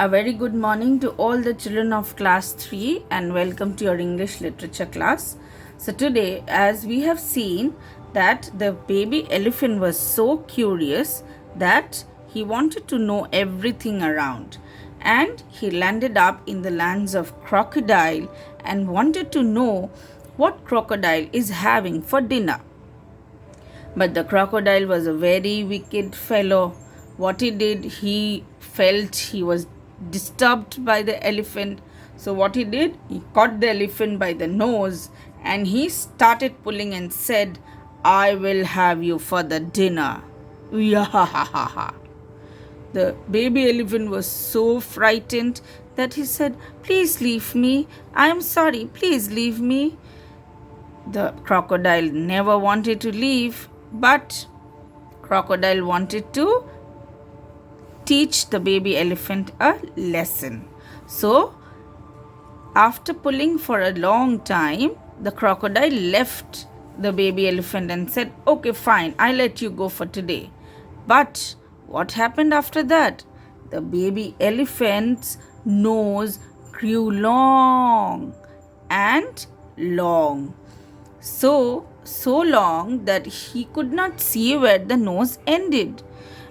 A very good morning to all the children of class 3 and welcome to your English literature class. So today, as we have seen that the baby elephant was so curious that he wanted to know everything around, and he landed up in the lands of crocodile and wanted to know what crocodile is having for dinner. But the crocodile was a very wicked fellow. What he did, he felt he was disturbed by the elephant. So what he did, he caught the elephant by the nose and he started pulling and said, "I will have you for the dinner." Yahahaha. The baby elephant was so frightened that he said, "Please leave me. I am sorry. Please leave me." The crocodile never wanted to leave, but crocodile wanted to teach the baby elephant a lesson. So, after pulling for a long time, the crocodile left the baby elephant and said, "Okay, fine, I'll let you go for today." But what happened after that? The baby elephant's nose grew long and long. So long that he could not see where the nose ended.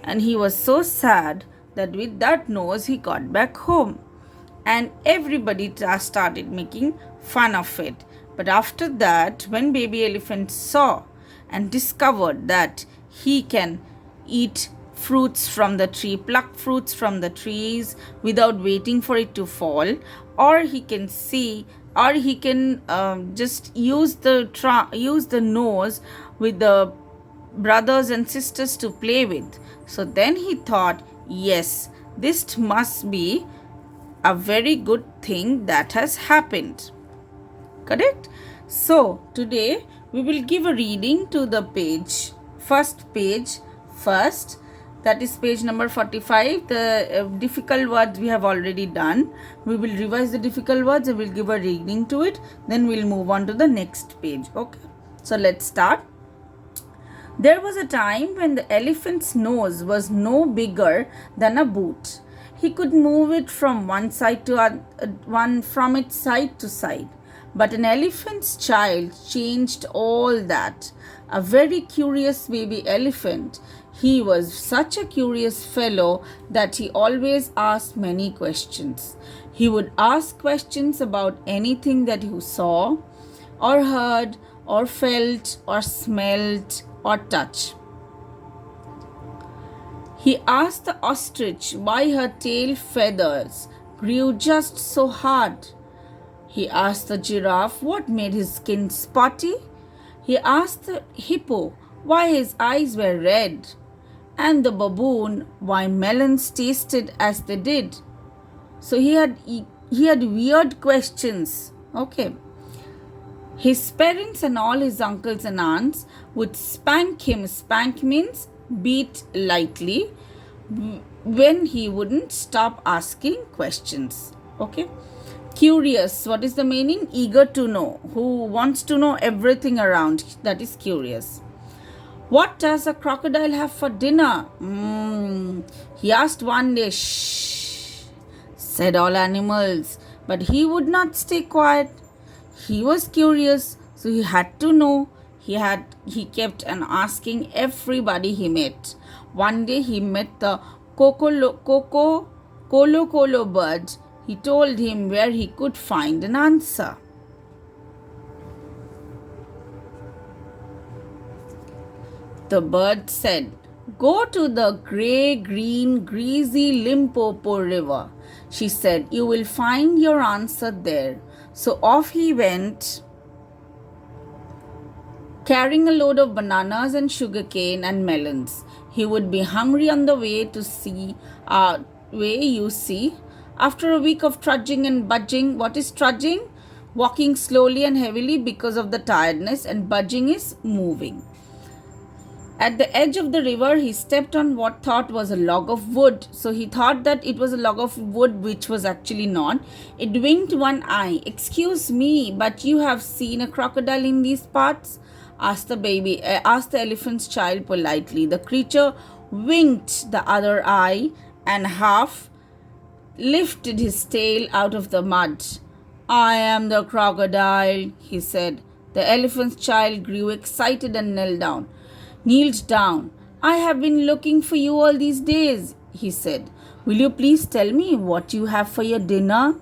And he was so sad that with that nose he got back home. And everybody started making fun of it. But after that, when baby elephant saw and discovered that he can eat fruits from the tree, pluck fruits from the trees without waiting for it to fall, or he can see, or he can just use the nose with the brothers and sisters to play with. So then he thought, yes, this must be a very good thing that has happened. Correct? So today we will give a reading to the first page first. That is page number 45. The difficult words we have already done. We will revise the difficult words and we'll give a reading to it. Then we'll move on to the next page. Okay. So let's start. There was a time when the elephant's nose was no bigger than a boot. He could move it from one side to from its side to side. But an elephant's child changed all that. A very curious baby elephant. He was such a curious fellow that he always asked many questions. He would ask questions about anything that he saw, or heard, or felt, or smelt, or touched. He asked the ostrich why her tail feathers grew just so hard. He asked the giraffe what made his skin spotty. He asked the hippo why his eyes were red, and the baboon why melons tasted as they did. So he had weird questions. Okay. His parents and all his uncles and aunts would spank him. Spank means beat lightly, when he wouldn't stop asking questions. Okay. Curious, what is the meaning? Eager to know, who wants to know everything around. That is curious. What does a crocodile have for dinner? He asked one day. Shh, said all animals. But he would not stay quiet. He was curious, so he had to know. He kept on asking everybody he met. One day he met the Kolo bird. He told him where he could find an answer. The bird said, "Go to the grey, green, greasy Limpopo River." She said, "You will find your answer there." So off he went, carrying a load of bananas and sugarcane and melons. He would be hungry on the way you see. After a week of trudging and budging, what is trudging? Walking slowly and heavily because of the tiredness, and budging is moving. At the edge of the river, he stepped on what thought was a log of wood. So he thought that it was a log of wood, which was actually not. It winked one eye. "Excuse me, but you have seen a crocodile in these parts?" asked the elephant's child politely. The creature winked the other eye and half lifted his tail out of the mud. I am the crocodile, he said. The elephant's child grew excited and kneeled down. I have been looking for you all these days, he said. Will you please tell me what you have for your dinner?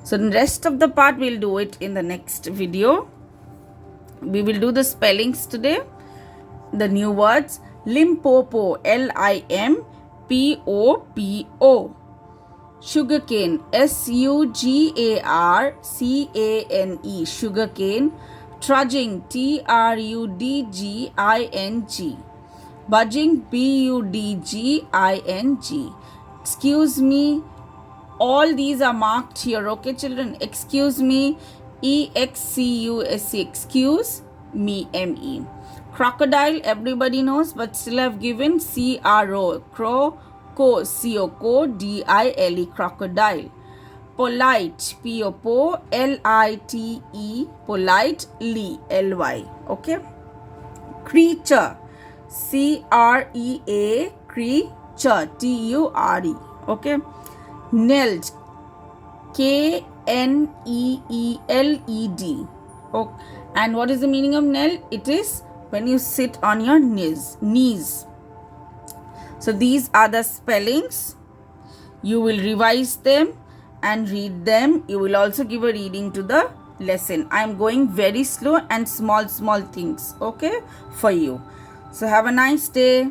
So the rest of the part we'll do it in the next video. We will do the spellings today. The new words: Limpopo, Limpopo. Sugarcane, Sugarcane, sugarcane. Trudging, Trudging. Budging, Budging. Excuse me. All these are marked here, okay, children? Excuse me, EXCUSE, excuse me, ME. Crocodile, everybody knows, but still I've given CRO, CODILE, crocodile. Polite, POLITE, polite, LY, okay? Creature, CREA, creature, TURE, okay? Knelt, KNEELED. Oh, and what is the meaning of knelt? It is when you sit on your knees. So these are the spellings. You will revise them and read them. You will also give a reading to the lesson. I am going very slow and small things, okay, for you. So have a nice day.